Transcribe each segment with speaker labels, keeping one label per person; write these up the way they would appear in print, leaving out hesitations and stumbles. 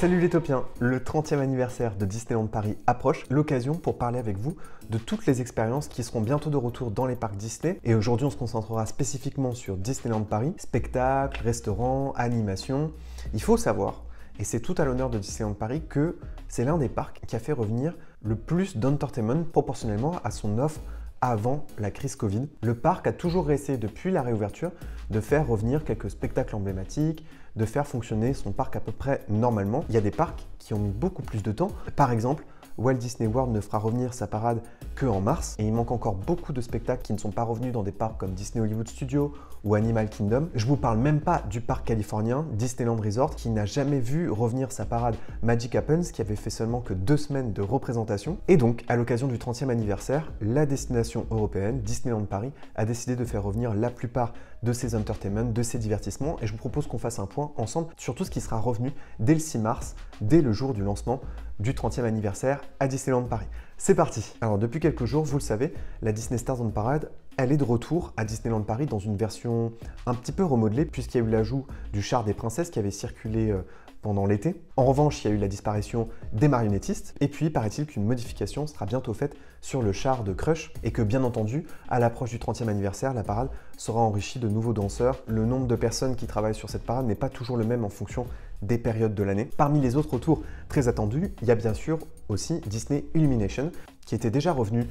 Speaker 1: Salut les topiens, le 30e anniversaire de Disneyland Paris approche, l'occasion pour parler avec vous de toutes les expériences qui seront bientôt de retour dans les parcs Disney. Et aujourd'hui on se concentrera spécifiquement sur Disneyland Paris, spectacles, restaurants, animations. Il faut savoir, et c'est tout à l'honneur de Disneyland Paris, que c'est l'un des parcs qui a fait revenir le plus d'entertainment proportionnellement à son offre avant la crise Covid. Le parc a toujours essayé depuis la réouverture de faire revenir quelques spectacles emblématiques, de faire fonctionner son parc à peu près normalement. Il y a des parcs qui ont mis beaucoup plus de temps. Par exemple, Walt Disney World ne fera revenir sa parade qu'en mars et il manque encore beaucoup de spectacles qui ne sont pas revenus dans des parcs comme Disney Hollywood Studios ou Animal Kingdom. Je vous parle même pas du parc californien Disneyland Resort qui n'a jamais vu revenir sa parade Magic Happens qui avait fait seulement que 2 semaines de représentation. Et donc, à l'occasion du 30e anniversaire, la destination européenne, Disneyland Paris, a décidé de faire revenir la plupart de ses entertainments, de ses divertissements et je vous propose qu'on fasse un point ensemble sur tout ce qui sera revenu dès le 6 mars, dès le jour du lancement du 30e anniversaire à Disneyland Paris. C'est parti! Alors depuis quelques jours, vous le savez, la Disney Stars on Parade, elle est de retour à Disneyland Paris dans une version un petit peu remodelée puisqu'il y a eu l'ajout du char des princesses qui avait circulé pendant l'été. En revanche, il y a eu la disparition des marionnettistes et puis paraît-il qu'une modification sera bientôt faite sur le char de Crush et que bien entendu, à l'approche du 30e anniversaire, la parade sera enrichie de nouveaux danseurs. Le nombre de personnes qui travaillent sur cette parade n'est pas toujours le même en fonction des périodes de l'année. Parmi les autres retours très attendus, il y a bien sûr aussi Disney Illumination qui était déjà revenu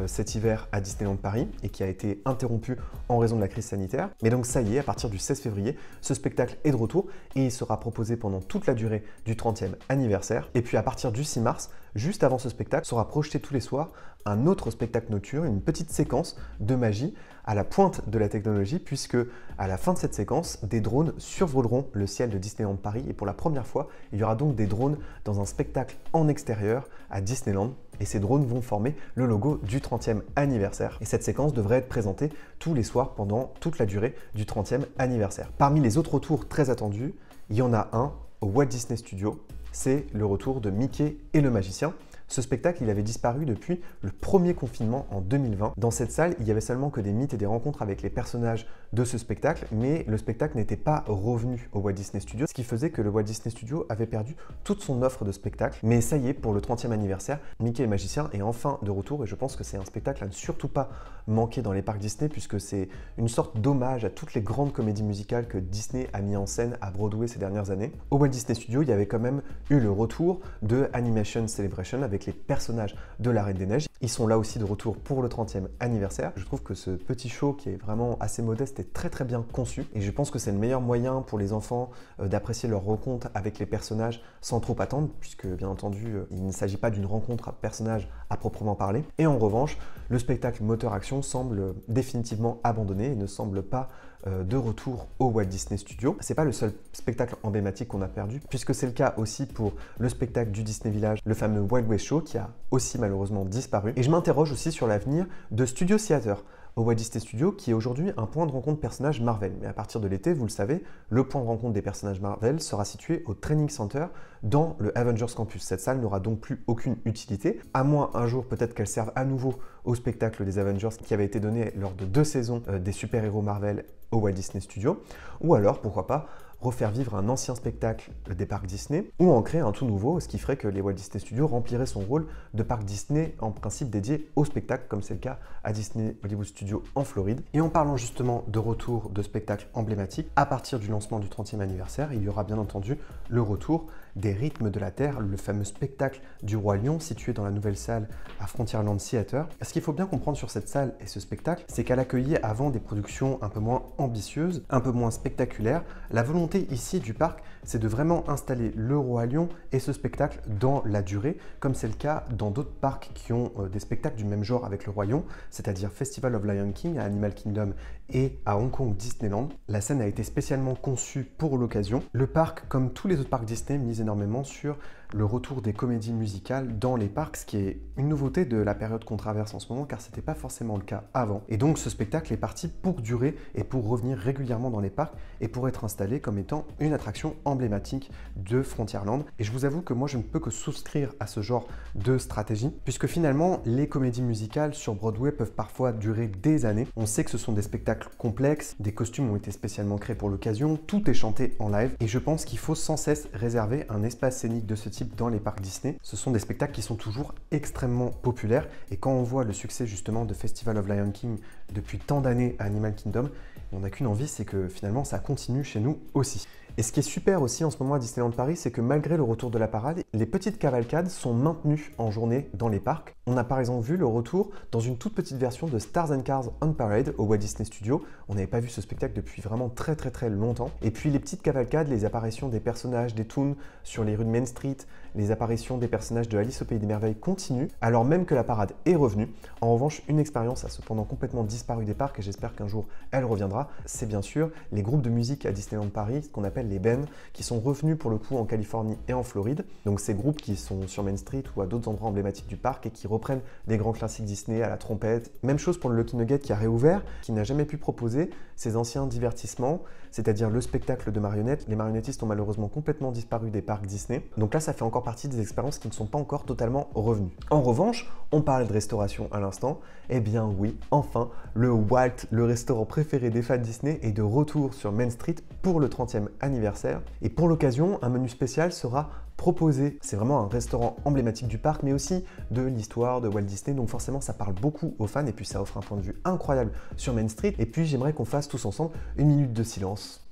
Speaker 1: cet hiver à Disneyland Paris et qui a été interrompu en raison de la crise sanitaire. Mais donc ça y est, à partir du 16 février, ce spectacle est de retour et il sera proposé pendant toute la durée du 30e anniversaire. Et puis à partir du 6 mars, juste avant ce spectacle, sera projeté tous les soirs un autre spectacle nocturne, une petite séquence de magie à la pointe de la technologie puisque à la fin de cette séquence, des drones survoleront le ciel de Disneyland Paris et pour la première fois, il y aura donc des drones dans un spectacle en extérieur à Disneyland et ces drones vont former le logo du 30e anniversaire. Et cette séquence devrait être présentée tous les soirs pendant toute la durée du 30e anniversaire. Parmi les autres retours très attendus, il y en a un au Walt Disney Studios, c'est le retour de Mickey et le magicien. Ce spectacle, il avait disparu depuis le premier confinement en 2020. Dans cette salle, il y avait seulement que des mythes et des rencontres avec les personnages de ce spectacle, mais le spectacle n'était pas revenu au Walt Disney Studios, ce qui faisait que le Walt Disney Studios avait perdu toute son offre de spectacle. Mais ça y est, pour le 30e anniversaire, Mickey et le magicien est enfin de retour et je pense que c'est un spectacle à ne surtout pas manquer dans les parcs Disney puisque c'est une sorte d'hommage à toutes les grandes comédies musicales que Disney a mis en scène à Broadway ces dernières années. Au Walt Disney Studios, il y avait quand même eu le retour de Animation Celebration avec les personnages de la Reine des Neiges. Ils sont là aussi de retour pour le 30e anniversaire. Je trouve que ce petit show qui est vraiment assez modeste est très bien conçu et je pense que c'est le meilleur moyen pour les enfants d'apprécier leur rencontre avec les personnages sans trop attendre puisque bien entendu il ne s'agit pas d'une rencontre à personnages à proprement parler. Et en revanche, le spectacle moteur-action semble définitivement abandonné et ne semble pas de retour au Walt Disney Studios. C'est pas le seul spectacle emblématique qu'on a perdu, puisque c'est le cas aussi pour le spectacle du Disney Village, le fameux Wild West Show, qui a aussi malheureusement disparu. Et je m'interroge aussi sur l'avenir de Studio Theater au Walt Disney Studios, qui est aujourd'hui un point de rencontre personnages Marvel. Mais à partir de l'été, vous le savez, le point de rencontre des personnages Marvel sera situé au Training Center dans le Avengers Campus. Cette salle n'aura donc plus aucune utilité, à moins un jour peut-être qu'elle serve à nouveau au spectacle des Avengers qui avait été donné lors de 2 saisons des super-héros Marvel au Walt Disney Studios, ou alors, pourquoi pas, refaire vivre un ancien spectacle des parcs Disney ou en créer un tout nouveau, ce qui ferait que les Walt Disney Studios rempliraient son rôle de parc Disney en principe dédié au spectacle, comme c'est le cas à Disney Hollywood Studios en Floride. Et en parlant justement de retour de spectacles emblématiques, à partir du lancement du 30e anniversaire, il y aura bien entendu le retour des Rythmes de la Terre, le fameux spectacle du Roi Lion situé dans la nouvelle salle à Frontierland Theater. Ce qu'il faut bien comprendre sur cette salle et ce spectacle, c'est qu'elle accueillait avant des productions un peu moins ambitieuses, un peu moins spectaculaires. La volonté ici du parc, c'est de vraiment installer le Roi Lion et ce spectacle dans la durée, comme c'est le cas dans d'autres parcs qui ont des spectacles du même genre avec le Roi Lion, c'est-à-dire Festival of Lion King à Animal Kingdom et à Hong Kong Disneyland. La scène a été spécialement conçue pour l'occasion. Le parc, comme tous les autres parcs Disney, mise énormément sur le retour des comédies musicales dans les parcs, ce qui est une nouveauté de la période qu'on traverse en ce moment, car c'était pas forcément le cas avant. Et donc ce spectacle est parti pour durer et pour revenir régulièrement dans les parcs et pour être installé comme étant une attraction emblématique de Frontierland. Et je vous avoue que moi je ne peux que souscrire à ce genre de stratégie, puisque finalement les comédies musicales sur Broadway peuvent parfois durer des années. On sait que ce sont des spectacles spectacle complexe, des costumes ont été spécialement créés pour l'occasion, tout est chanté en live et je pense qu'il faut sans cesse réserver un espace scénique de ce type dans les parcs Disney. Ce sont des spectacles qui sont toujours extrêmement populaires et quand on voit le succès justement de Festival of Lion King depuis tant d'années à Animal Kingdom, on n'a qu'une envie, c'est que finalement ça continue chez nous aussi. Et ce qui est super aussi en ce moment à Disneyland Paris, c'est que malgré le retour de la parade, les petites cavalcades sont maintenues en journée dans les parcs. On a par exemple vu le retour dans une toute petite version de Stars and Cars on Parade au Walt Disney Studios. On n'avait pas vu ce spectacle depuis vraiment très longtemps. Et puis les petites cavalcades, les apparitions des personnages des Toons sur les rues de Main Street, les apparitions des personnages de Alice au Pays des Merveilles continuent, alors même que la parade est revenue. En revanche, une expérience a cependant complètement disparu des parcs et j'espère qu'un jour elle reviendra. C'est bien sûr les groupes de musique à Disneyland Paris, ce qu'on appelle les bands, qui sont revenus pour le coup en Californie et en Floride. Donc ces groupes qui sont sur Main Street ou à d'autres endroits emblématiques du parc et qui reprennent des grands classiques Disney à la trompette. Même chose pour le Lucky Nugget qui a réouvert, qui n'a jamais pu proposer ses anciens divertissements, c'est-à-dire le spectacle de marionnettes. Les marionnettistes ont malheureusement complètement disparu des parcs Disney. Donc là, ça fait encore partie des expériences qui ne sont pas encore totalement revenues. En revanche, on parlait de restauration à l'instant. Eh bien oui, enfin, le Walt, le restaurant préféré des fans Disney, est de retour sur Main Street pour le 30e anniversaire. Et pour l'occasion, un menu spécial sera proposé. C'est vraiment un restaurant emblématique du parc, mais aussi de l'histoire de Walt Disney. Donc forcément, ça parle beaucoup aux fans et puis ça offre un point de vue incroyable sur Main Street. Et puis j'aimerais qu'on fasse tous ensemble une minute de silence.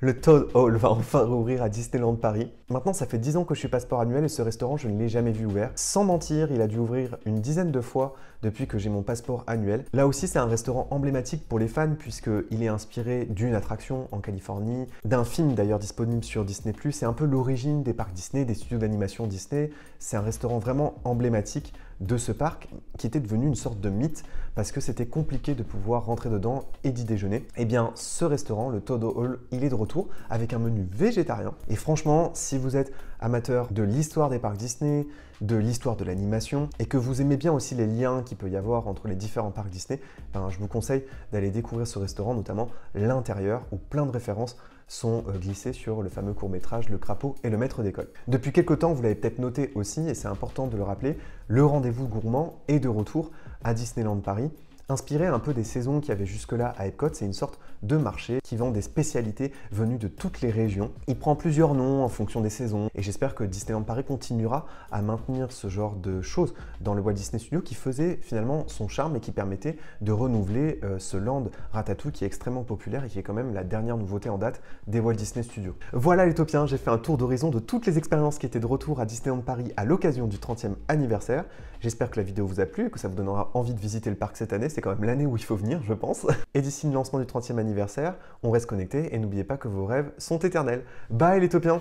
Speaker 1: Le Toad Hall va enfin rouvrir à Disneyland Paris. Maintenant, ça fait 10 ans que je suis passeport annuel et ce restaurant, je ne l'ai jamais vu ouvert. Sans mentir, il a dû ouvrir une dizaine de fois depuis que j'ai mon passeport annuel. Là aussi, c'est un restaurant emblématique pour les fans puisqu'il est inspiré d'une attraction en Californie, d'un film d'ailleurs disponible sur Disney+. C'est un peu l'origine des parcs Disney, des studios d'animation Disney. C'est un restaurant vraiment emblématique de ce parc qui était devenu une sorte de mythe parce que c'était compliqué de pouvoir rentrer dedans et d'y déjeuner. Eh bien, ce restaurant, le Toad Hall, il est de retour avec un menu végétarien. Et franchement, si vous êtes amateur de l'histoire des parcs Disney, de l'histoire de l'animation et que vous aimez bien aussi les liens qu'il peut y avoir entre les différents parcs Disney, ben, je vous conseille d'aller découvrir ce restaurant, notamment l'intérieur où plein de références sont glissées sur le fameux court-métrage Le Crapaud et le Maître d'école. Depuis quelques temps, vous l'avez peut-être noté aussi, et c'est important de le rappeler, le rendez-vous gourmand est de retour à Disneyland Paris. Inspiré un peu des saisons qu'il y avait jusque-là à Epcot, c'est une sorte de marché qui vend des spécialités venues de toutes les régions. Il prend plusieurs noms en fonction des saisons et j'espère que Disneyland Paris continuera à maintenir ce genre de choses dans le Walt Disney Studio qui faisait finalement son charme et qui permettait de renouveler ce land Ratatouille qui est extrêmement populaire et qui est quand même la dernière nouveauté en date des Walt Disney Studios. Voilà les Topiens, j'ai fait un tour d'horizon de toutes les expériences qui étaient de retour à Disneyland Paris à l'occasion du 30e anniversaire. J'espère que la vidéo vous a plu et que ça vous donnera envie de visiter le parc cette année. C'est quand même l'année où il faut venir, je pense. Et d'ici le lancement du 30e anniversaire, on reste connecté et n'oubliez pas que vos rêves sont éternels. Bye les Topiens!